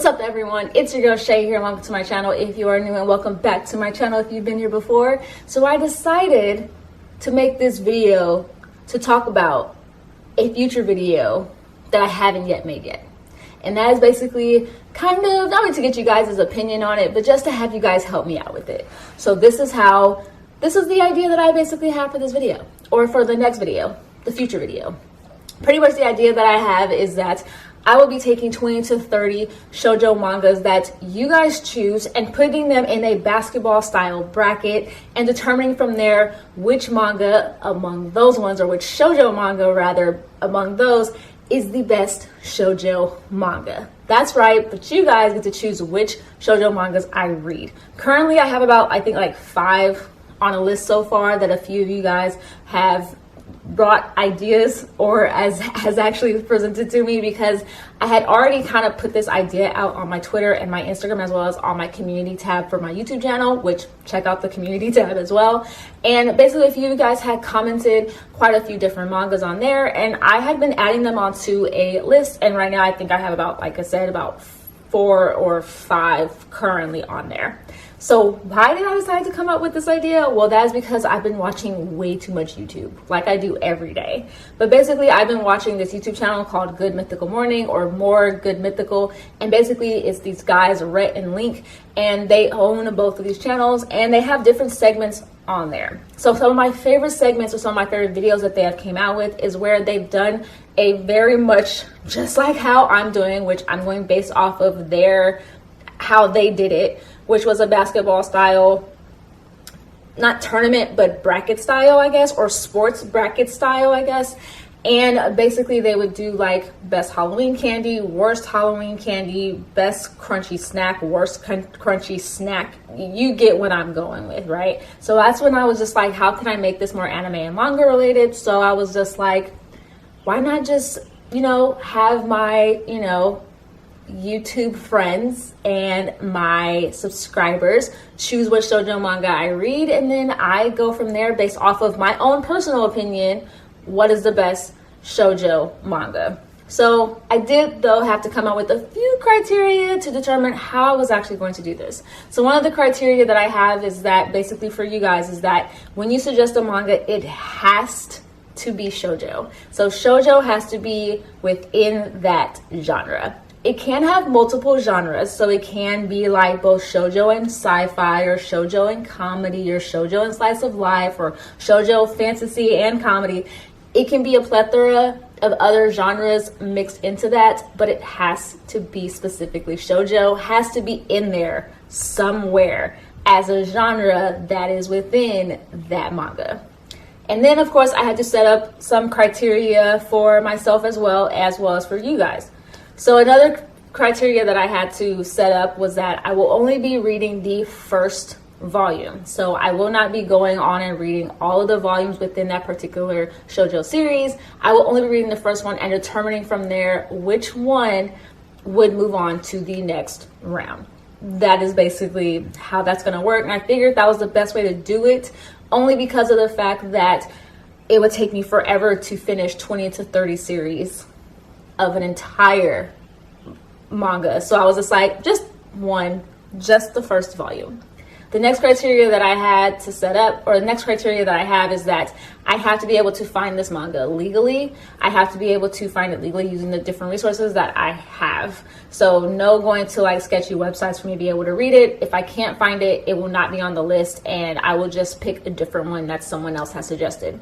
What's up, everyone? It's your girl Shay here. Welcome to my channel if you are new, and welcome back to my channel if you've been here before. So I decided to make this video to talk about a future video that I haven't yet made yet. And that is basically kind of not only to get you guys' opinion on it, but just to have you guys help me out with it. So this is the idea that I basically have for this video, or for the next video, the future video. Pretty much the idea that I have is that I will be taking 20 to 30 shoujo mangas that you guys choose and putting them in a basketball style bracket and determining from there which manga among those ones, or which shoujo manga rather among those, is the best shoujo manga. That's right, but you guys get to choose which shoujo mangas I read. Currently I have about, I think, like 5 on a list so far that a few of you guys have brought ideas or has actually presented to me, because I had already kind of put this idea out on my Twitter and my Instagram, as well as on my community tab for my YouTube channel, which check out the community tab as well. And basically a few of you guys had commented quite a few different mangas on there, and I had been adding them onto a list, and right now I think I have about, like I said, about 4 or 5 currently on there. So why did I decide to come up with this idea? Well, that is because I've been watching way too much YouTube, like I do every day. But basically, I've been watching this YouTube channel called Good Mythical Morning, or More Good Mythical. And basically, it's these guys, Rhett and Link, and they own both of these channels, and they have different segments on there. So some of my favorite segments, or some of my favorite videos that they have came out with, is where they've done a very much just like how I'm doing, which I'm going based off of how they did it, which was a basketball style, not tournament, but bracket style, I guess, or sports bracket style, I guess. And basically they would do like best Halloween candy, worst Halloween candy, best crunchy snack, worst crunchy snack. You get what I'm going with, right? So that's when I was just like, how can I make this more anime and manga related? So I was just like, why not just, have my, YouTube friends and my subscribers choose what shoujo manga I read, and then I go from there based off of my own personal opinion, what is the best shoujo manga. So I did, though, have to come up with a few criteria to determine how I was actually going to do this. So one of the criteria that I have is that, basically for you guys, is that when you suggest a manga, it has to be shoujo. So shoujo has to be within that genre. It can have multiple genres, so it can be like both shoujo and sci-fi, or shoujo and comedy, or shoujo and slice of life, or shoujo fantasy and comedy. It can be a plethora of other genres mixed into that, but it has to be specifically shoujo, has to be in there somewhere as a genre that is within that manga. And then, of course, I had to set up some criteria for myself as well as for you guys. So another criteria that I had to set up was that I will only be reading the first volume. So I will not be going on and reading all of the volumes within that particular shoujo series. I will only be reading the first one and determining from there which one would move on to the next round. That is basically how that's going to work. And I figured that was the best way to do it, only because of the fact that it would take me forever to finish 20 to 30 series of an entire manga. So I was just like, just the first volume. The next criteria that I had to set up, or the next criteria that I have, is that I have to be able to find this manga legally. I have to be able to find it legally using the different resources that I have. So no going to like sketchy websites for me to be able to read it. If I can't find it, it will not be on the list, and I will just pick a different one that someone else has suggested.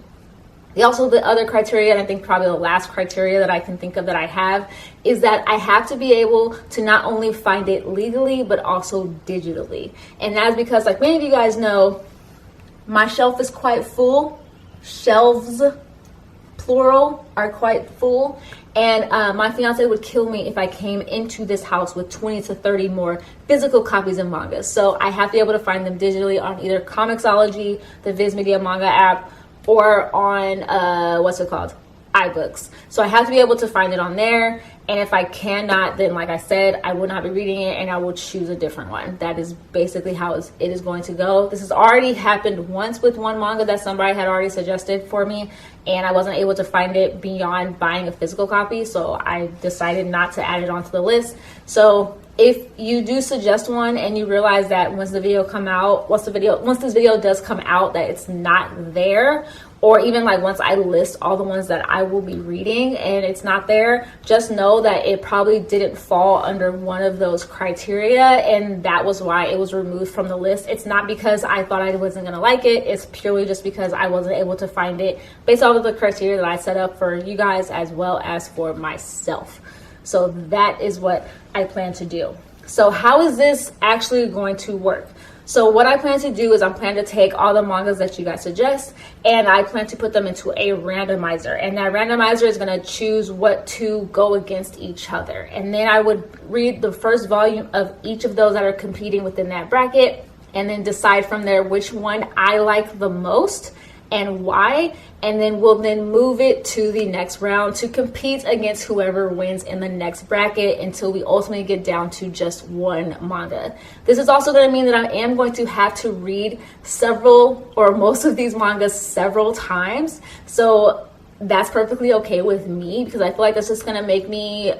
The other criteria, and I think probably the last criteria that I can think of that I have, is that I have to be able to not only find it legally, but also digitally. And that's because, like many of you guys know, my shelf is quite full. Shelves, plural, are quite full. And my fiance would kill me if I came into this house with 20 to 30 more physical copies of manga. So I have to be able to find them digitally on either Comixology, the Viz Media manga app, or on iBooks. So I have to be able to find it on there, and if I cannot, then like I said, I will not be reading it, and I will choose a different one. That is basically how it is going to go. This has already happened once with one manga that somebody had already suggested for me, and I wasn't able to find it beyond buying a physical copy, so I decided not to add it onto the list. So if you do suggest one and you realize that once this video does come out that it's not there, or even like once I list all the ones that I will be reading and it's not there, just know that it probably didn't fall under one of those criteria, and that was why it was removed from the list. It's not because I thought I wasn't gonna like it, it's purely just because I wasn't able to find it based off of the criteria that I set up for you guys as well as for myself. So that is what I plan to do. So how is this actually going to work? So what I plan to do is I'm planning to take all the mangas that you guys suggest, and I plan to put them into a randomizer. And that randomizer is going to choose what to go against each other. And then I would read the first volume of each of those that are competing within that bracket, and then decide from there which one I like the most and why, and then we'll move it to the next round to compete against whoever wins in the next bracket until we ultimately get down to just one manga. This is also going to mean that I am going to have to read several or most of these mangas several times. So that's perfectly okay with me, because I feel like that's just going to make me,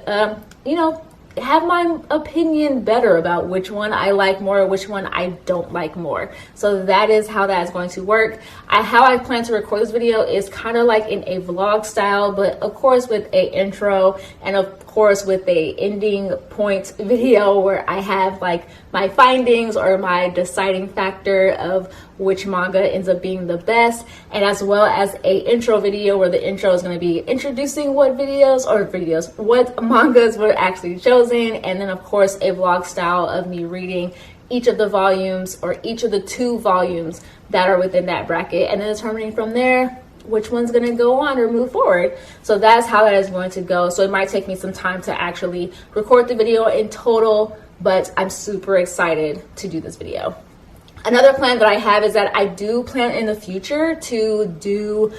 have my opinion better about which one I like more or which one I don't like more. So that is how that is going to work. How I plan to record this video is kind of like in a vlog style, but of course with a intro and of course with a ending point video where I have like my findings or my deciding factor of which manga ends up being the best, and as well as a intro video where the intro is going to be introducing what mangas were actually chosen, and then of course a vlog style of me reading each of the volumes or each of the 2 volumes that are within that bracket, and then determining from there which one's going to go on or move forward. So that's how that is going to go. So it might take me some time to actually record the video in total, but I'm super excited to do this video. Another plan that I have is that I do plan in the future to do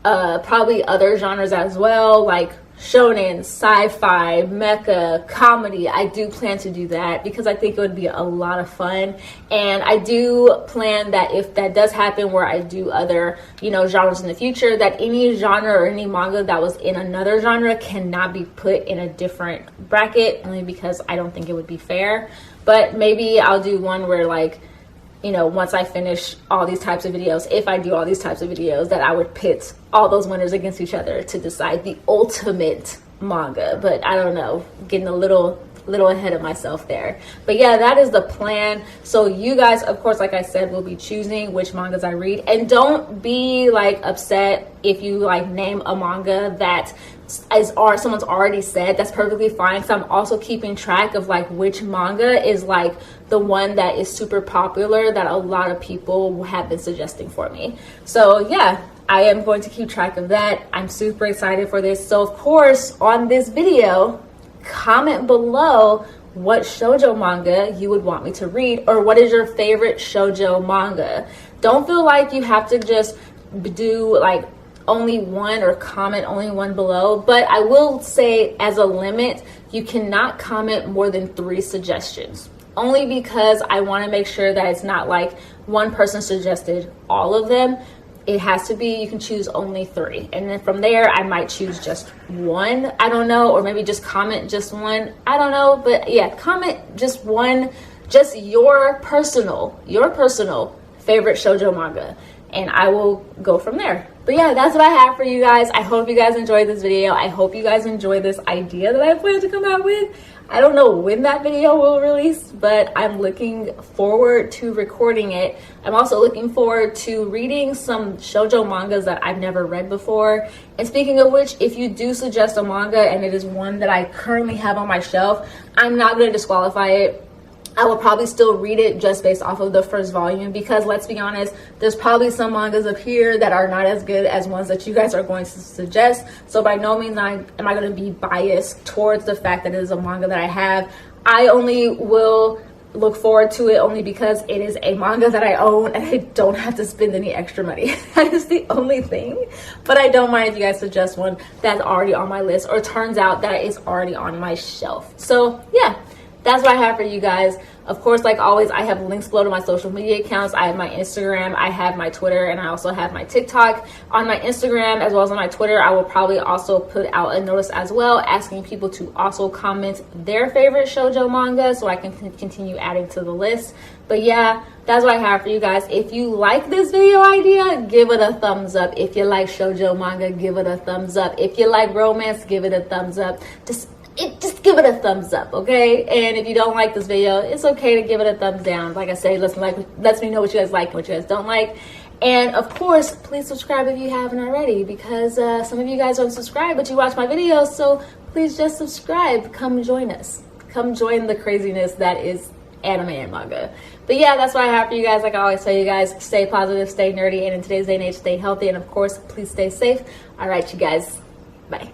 probably other genres as well, like shonen, sci-fi, mecha, comedy. I do plan to do that because I think it would be a lot of fun. And I do plan that if that does happen where I do other, genres in the future, that any genre or any manga that was in another genre cannot be put in a different bracket, only because I don't think it would be fair. But maybe I'll do one where once I finish all these types of videos, if I do all these types of videos, that I would pit all those winners against each other to decide the ultimate manga. But I don't know, getting a little ahead of myself there. But yeah, that is the plan. So you guys, of course, like I said, will be choosing which mangas I read. And don't be upset if you name a manga that someone's already said. That's perfectly fine, because I'm also keeping track of which manga is the one that is super popular that a lot of people have been suggesting for me. So yeah, I am going to keep track of that. I'm super excited for this. So of course, on this video, comment below what shoujo manga you would want me to read, or what is your favorite shoujo manga. Don't feel like you have to just do only one or comment only one below, but I will say as a limit, you cannot comment more than 3 suggestions, only because I want to make sure that it's not one person suggested all of them. It has to be, you can choose only 3, and then from there I might choose just 1, I don't know, or maybe just comment just 1, I don't know. But yeah, comment just 1, just your personal favorite shoujo manga, and I will go from there. But yeah, that's what I have for you guys. I hope you guys enjoyed this video. I hope you guys enjoyed this idea that I plan to come out with. I don't know when that video will release, but I'm looking forward to recording it. I'm also looking forward to reading some shoujo mangas that I've never read before. And speaking of which, if you do suggest a manga and it is one that I currently have on my shelf, I'm not going to disqualify it. I will probably still read it just based off of the first volume, because let's be honest, there's probably some mangas up here that are not as good as ones that you guys are going to suggest. So by no means am I going to be biased towards the fact that it is a manga that I have. I only will look forward to it only because it is a manga that I own and I don't have to spend any extra money. That is the only thing. But I don't mind if you guys suggest one that's already on my list or turns out that it's already on my shelf. So yeah, that's what I have for you guys. Of course, like always, I have links below to my social media accounts. I have my Instagram, I have my Twitter, and I also have my TikTok. On my Instagram as well as on my Twitter, I will probably also put out a notice as well asking people to also comment their favorite shoujo manga so I can continue adding to the list. But yeah, that's what I have for you guys. If you like this video idea, give it a thumbs up. If you like shoujo manga, give it a thumbs up. If you like romance, give it a thumbs up. Just give it a thumbs up, okay? And if you don't like this video, it's okay to give it a thumbs down. Like I say, lets me know what you guys like and what you guys don't like. And of course, please subscribe if you haven't already, because some of you guys don't subscribe, but you watch my videos, so please just subscribe. Come join us. Come join the craziness that is anime and manga. But yeah, that's what I have for you guys. Like I always tell you guys, stay positive, stay nerdy, and in today's day and age, stay healthy, and of course, please stay safe. All right, you guys, bye.